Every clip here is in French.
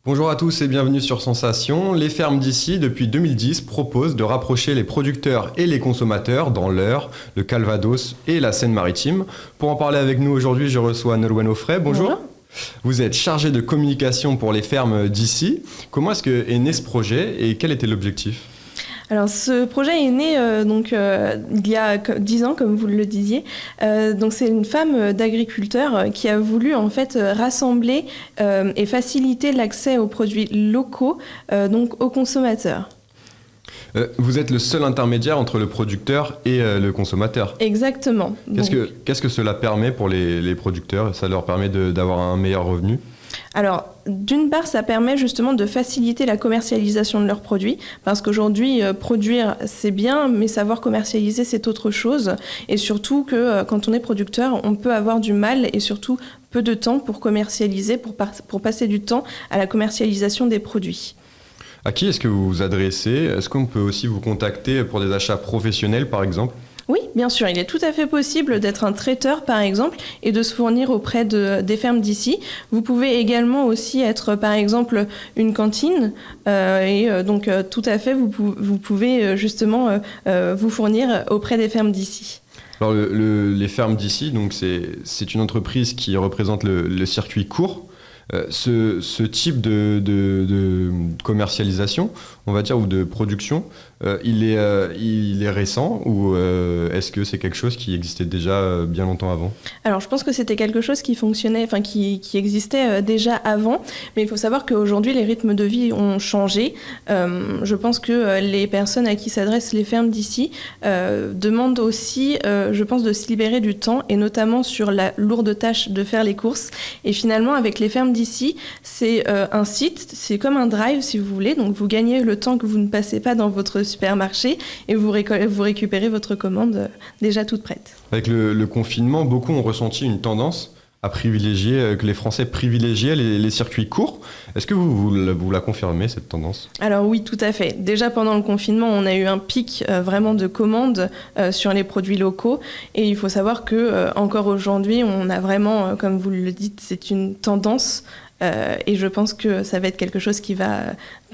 Bonjour à tous et bienvenue sur Sensation. Les fermes d'ici, depuis 2010, proposent de rapprocher les producteurs et les consommateurs dans l'Eure, le Calvados et la Seine-Maritime. Pour en parler avec nous aujourd'hui, je reçois Nolwenn Offray. Bonjour. Bonjour. Vous êtes chargé de communication pour les fermes d'ici. Comment est-ce est né ce projet et quel était l'objectif ? Alors ce projet est né il y a 10 ans, comme vous le disiez. Donc c'est une femme d'agriculteur qui a voulu en fait rassembler et faciliter l'accès aux produits locaux donc aux consommateurs. Vous êtes le seul intermédiaire entre le producteur et le consommateur. Exactement. Qu'est-ce que cela permet pour les producteurs ? Ça leur permet d'avoir un meilleur revenu ? Alors, d'une part, ça permet justement de faciliter la commercialisation de leurs produits, parce qu'aujourd'hui, produire, c'est bien, mais savoir commercialiser, c'est autre chose. Et surtout que quand on est producteur, on peut avoir du mal et surtout peu de temps pour commercialiser, pour passer du temps à la commercialisation des produits. À qui est-ce que vous vous adressez ? Est-ce qu'on peut aussi vous contacter pour des achats professionnels, par exemple ? Oui, bien sûr, il est tout à fait possible d'être un traiteur, par exemple, et de se fournir auprès des fermes d'ici. Vous pouvez également aussi être, par exemple, une cantine, donc tout à fait, vous pouvez justement vous fournir auprès des fermes d'ici. Alors les fermes d'ici, donc c'est une entreprise qui représente le circuit court. Ce type de commercialisation, on va dire, ou de production, il est récent ou est-ce que c'est quelque chose qui existait déjà bien longtemps avant ? Alors je pense que c'était quelque chose qui fonctionnait, qui existait déjà avant, mais il faut savoir qu'aujourd'hui les rythmes de vie ont changé. Je pense que les personnes à qui s'adressent les fermes d'ici demandent aussi, je pense, de se libérer du temps et notamment sur la lourde tâche de faire les courses. Et finalement avec les fermes d'ici, c'est un site, c'est comme un drive si vous voulez, donc vous gagnez le temps que vous ne passez pas dans votre supermarché et vous récupérez votre commande déjà toute prête. Avec le confinement, beaucoup ont ressenti une tendance à privilégier, que les Français privilégiaient les circuits courts. Est-ce que vous la confirmez, cette tendance ? Alors oui, tout à fait. Déjà pendant le confinement, on a eu un pic vraiment de commandes sur les produits locaux. Et il faut savoir que encore aujourd'hui, on a vraiment, comme vous le dites, c'est une tendance. Et je pense que ça va être quelque chose qui va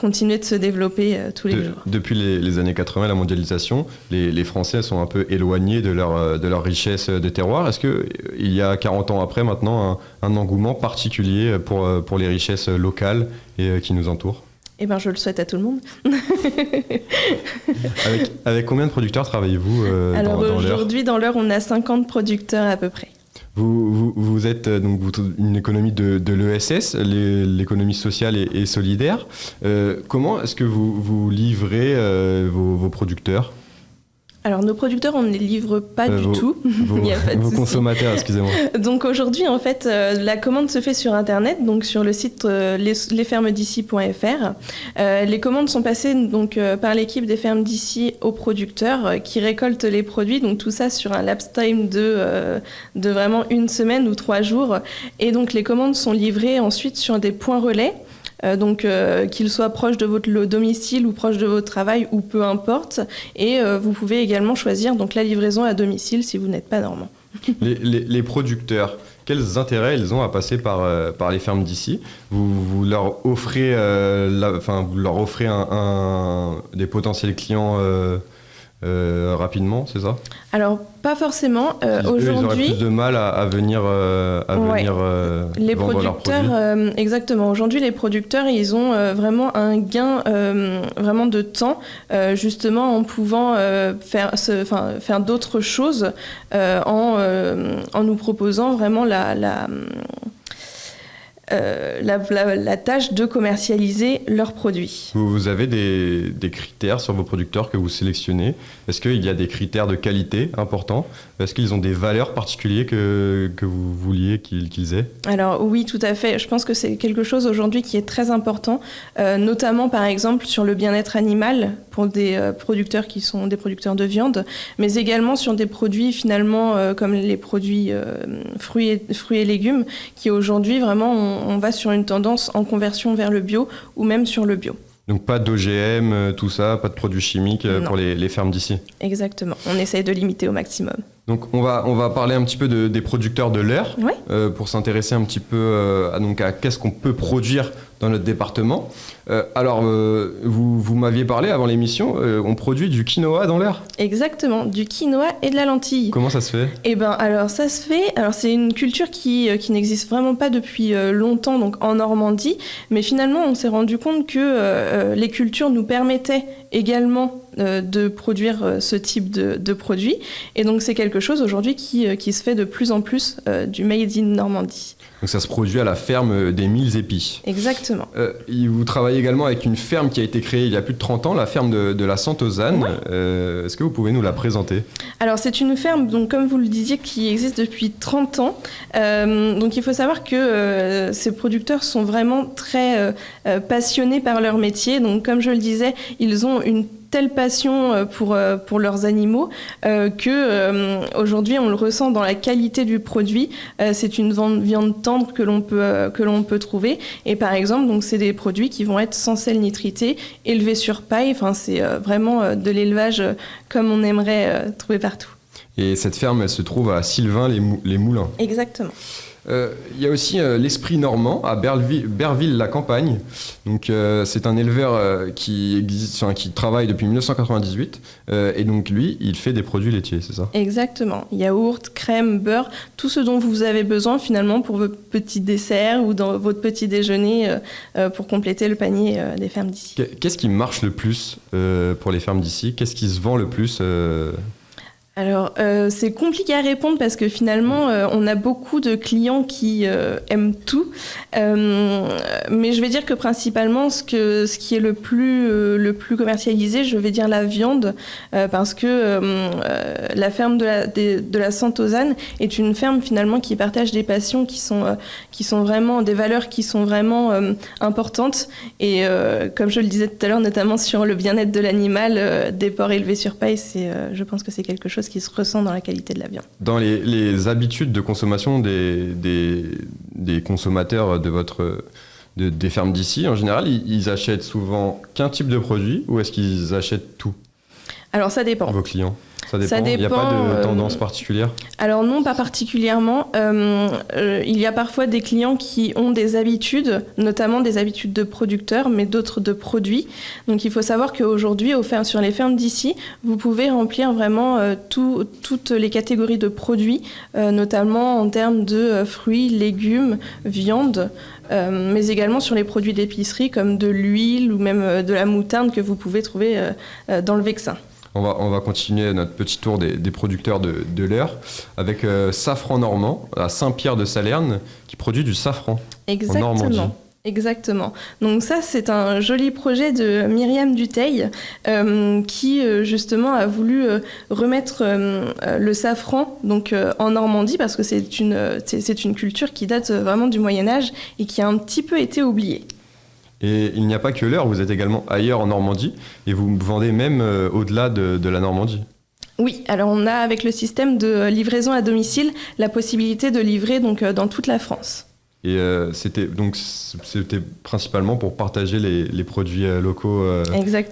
continuer de se développer tous les jours. Depuis les années 80, la mondialisation, les Français sont un peu éloignés de leur richesse de terroir. Est-ce qu'il y a 40 ans après maintenant un engouement particulier pour les richesses locales et qui nous entourent ? Eh bien, je le souhaite à tout le monde. Avec combien de producteurs travaillez-vous Alors dans l'Eure ? aujourd'hui, dans l'Eure, on a 50 producteurs à peu près. Vous êtes donc une économie de l'ESS, l'économie sociale et solidaire. Comment est-ce que vous livrez vos producteurs ? Alors nos producteurs, on ne les livre pas du tout. Il n'y a pas de vos souci. Consommateurs, excusez-moi. Donc aujourd'hui, en fait, la commande se fait sur Internet, donc sur le site lesfermesd'ici.fr. Les commandes sont passées donc par l'équipe des fermes d'ici aux producteurs qui récoltent les produits. Donc tout ça sur un lapse time de vraiment 1 semaine ou 3 jours. Et donc les commandes sont livrées ensuite sur des points relais. Qu'ils soient proches de votre domicile ou proches de votre travail ou peu importe. Et vous pouvez également choisir donc, la livraison à domicile si vous n'êtes pas normand. Les producteurs, quels intérêts ils ont à passer par les fermes d'ici ? Vous leur offrez, des potentiels clients rapidement, c'est ça ? Alors, pas forcément. Aujourd'hui, ils auraient aujourd'hui, plus de mal à venir, les vendre leurs produits. Exactement. Aujourd'hui, les producteurs, ils ont vraiment un gain vraiment de temps, justement en pouvant faire d'autres choses, en nous proposant vraiment la tâche de commercialiser leurs produits. Vous avez des critères sur vos producteurs que vous sélectionnez ? Est-ce qu'il y a des critères de qualité importants ? Est-ce qu'ils ont des valeurs particulières que vous vouliez qu'ils aient ? Alors oui, tout à fait. Je pense que c'est quelque chose aujourd'hui qui est très important, notamment par exemple sur le bien-être animal pour des producteurs qui sont des producteurs de viande, mais également sur des produits finalement comme les produits fruits et légumes qui aujourd'hui vraiment on va sur une tendance en conversion vers le bio ou même sur le bio. Donc pas d'OGM, tout ça, pas de produits chimiques pour les fermes d'ici ? Exactement, on essaye de limiter au maximum. Donc on va parler un petit peu des producteurs de l'air Ouais. pour s'intéresser un petit peu à qu'est-ce qu'on peut produire dans notre département. Alors vous m'aviez parlé avant l'émission, on produit du quinoa dans l'air. Exactement, du quinoa et de la lentille. Comment ça se fait? Eh ben, alors ça se fait. Alors c'est une culture qui n'existe vraiment pas depuis longtemps, donc en Normandie. Mais finalement, on s'est rendu compte que les cultures nous permettaient également de produire ce type de produit. Et donc c'est quelque chose aujourd'hui qui se fait de plus en plus du Made in Normandie. Donc ça se produit à la ferme des Mille Épis. Exactement. Vous travaillez également avec une ferme qui a été créée il y a plus de 30 ans, la ferme de la Santozane. Ouais. Est-ce que vous pouvez nous la présenter? Alors c'est une ferme, donc, comme vous le disiez, qui existe depuis 30 ans. Donc il faut savoir que ces producteurs sont vraiment très passionnés par leur métier. Donc comme je le disais, ils ont une telle passion pour leurs animaux que aujourd'hui on le ressent dans la qualité du produit. C'est une viande tendre que l'on peut trouver. Et par exemple, donc c'est des produits qui vont être sans sel nitrité, élevés sur paille. Enfin, c'est vraiment de l'élevage comme on aimerait trouver partout. Et cette ferme, elle se trouve à Sylvain-les-Moulins. Exactement. Il y a aussi l'Esprit Normand à Berville-la-Campagne. Donc, c'est un éleveur qui travaille depuis 1998. Et donc, lui, il fait des produits laitiers, c'est ça? Exactement. Yaourt, crème, beurre, tout ce dont vous avez besoin finalement pour votre petit dessert ou dans votre petit déjeuner pour compléter le panier des fermes d'ici. Qu'est-ce qui marche le plus pour les fermes d'ici? Qu'est-ce qui se vend le plus Alors, c'est compliqué à répondre parce que finalement, on a beaucoup de clients qui aiment tout. Mais je vais dire que principalement, ce qui est le plus commercialisé, je vais dire la viande, parce que la ferme de la Santozane est une ferme finalement qui partage des passions qui sont vraiment des valeurs qui sont vraiment importantes. Et comme je le disais tout à l'heure, notamment sur le bien-être de l'animal, des porcs élevés sur paille, je pense que c'est quelque chose qui se ressent dans la qualité de la viande. Dans les habitudes de consommation des consommateurs des fermes d'ici, en général, ils achètent souvent qu'un type de produit ou est-ce qu'ils achètent tout? Alors ça dépend. Vos clients? Ça dépend. Ça dépend. Il n'y a pas de tendance particulière? Alors non, pas particulièrement. Il y a parfois des clients qui ont des habitudes, notamment des habitudes de producteurs, mais d'autres de produits. Donc il faut savoir qu'aujourd'hui, sur les fermes d'ici, vous pouvez remplir vraiment toutes les catégories de produits, notamment en termes de fruits, légumes, viande, mais également sur les produits d'épicerie comme de l'huile ou même de la moutarde que vous pouvez trouver dans le Vexin. On va continuer notre petit tour des producteurs de l'air avec Safran Normand à Saint-Pierre-de-Salerne qui produit du safran en Normandie. Exactement. Donc ça, c'est un joli projet de Myriam Dutheil qui justement a voulu remettre le safran donc, en Normandie parce que c'est une culture qui date vraiment du Moyen-Âge et qui a un petit peu été oubliée. Et il n'y a pas que l'air, vous êtes également ailleurs en Normandie et vous vendez même au-delà de la Normandie. Oui, alors on a avec le système de livraison à domicile la possibilité de livrer donc, dans toute la France. Et c'était principalement pour partager les produits locaux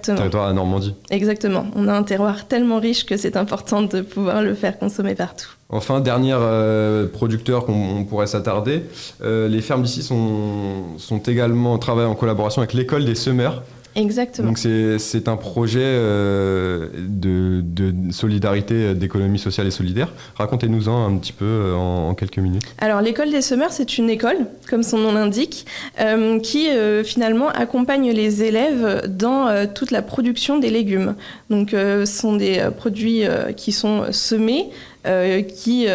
territoire à Normandie. Exactement. On a un terroir tellement riche que c'est important de pouvoir le faire consommer partout. Enfin, dernier producteur qu'on pourrait s'attarder, les fermes d'ici travaillent en collaboration avec l'école des semeurs. Exactement. Donc c'est un projet de solidarité, d'économie sociale et solidaire. Racontez-nous-en un petit peu en quelques minutes. Alors l'école des semeurs, c'est une école, comme son nom l'indique, qui finalement accompagne les élèves dans toute la production des légumes. Donc ce sont des produits qui sont semés, qui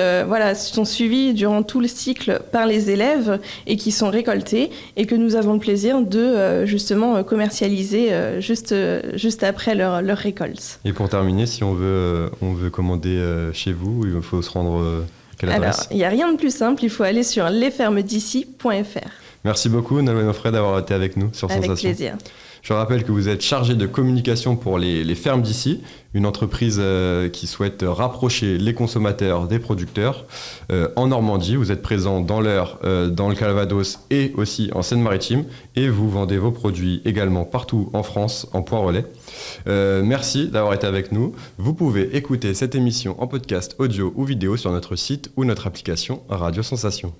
sont suivis durant tout le cycle par les élèves et qui sont récoltés et que nous avons le plaisir de justement commercialiser juste après leur récolte. Et pour terminer, si on veut commander chez vous, il faut se rendre à quelle adresse? Alors, il n'y a rien de plus simple, il faut aller sur lesfermesd'ici.fr. Merci beaucoup Nolwenn Offray d'avoir été avec nous sur Sensation. Avec plaisir. Je rappelle que vous êtes chargé de communication pour les fermes d'ici, une entreprise qui souhaite rapprocher les consommateurs des producteurs. En Normandie, vous êtes présent dans l'Eure, dans le Calvados et aussi en Seine-Maritime. Et vous vendez vos produits également partout en France en point relais. Merci d'avoir été avec nous. Vous pouvez écouter cette émission en podcast audio ou vidéo sur notre site ou notre application Radio Sensation.